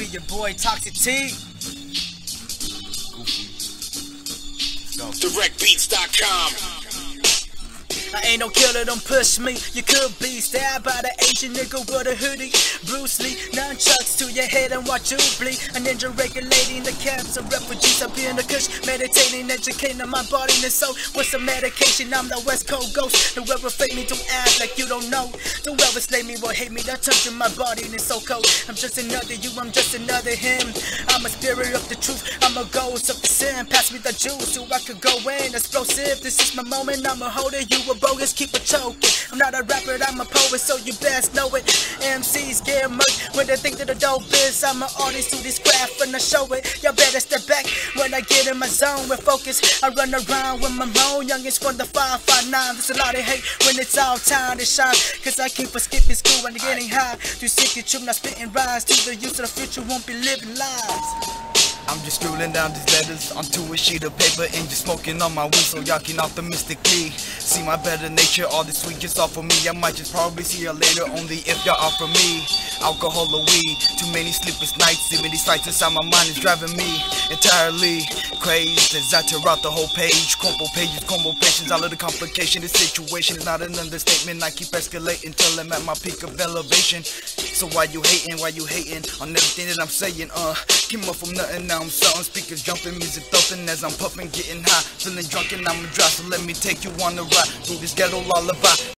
be your boy Toxic T. DirectBeats.com. I ain't no killer, don't push me. You could be stabbed by the Asian nigga with a hoodie. Bruce Lee, nunchucks to your head and watch you bleed. A ninja regulating the camps of refugees up in the kush. Meditating, educating my body and soul. With some medication, I'm the West Coast ghost. Don't ever fake me, don't act like you don't know. Don't ever slay me or hate me, that touching my body and it's so cold. I'm just another you, I'm just another him. I'm a spirit of the truth, I'm a ghost of the sin. Pass me the juice so I could go in. Explosive, this is my moment, I'ma hold it. You a bogus, keep it choking. I'm not a rapper, I'm a poet, so you best know it. MCs get murked when they think that the dope is. I'm an artist to this craft and I show it. Y'all better step back when I get in my zone with focus. I run around with my moan, youngest from the 559. There's a lot of hate when it's all time to shine. Cause I keep on skipping school and getting high. Too sick of truth, not spitting rhymes. To the use of the future, won't be living lives. I'm just scribbling down these letters onto a sheet of paper and just smoking on my weed, so y'all can optimistically see my better nature. All this sweet just off of me. I might just probably see you later, only if y'all offer me alcohol or weed. Too many sleepless nights, too many sights inside my mind is driving me entirely crazed as I tear out the whole page. Crumple pages, crumble patience, all of the complication. The situation is not an understatement. I keep escalating till I'm at my peak of elevation. So why you hating on everything that I'm saying? Came up from nothing, now I'm something. Speakers jumping, music thumping as I'm puffing, getting high, feeling drunk and I'm dry. So let me take you on a ride through this ghetto lullaby.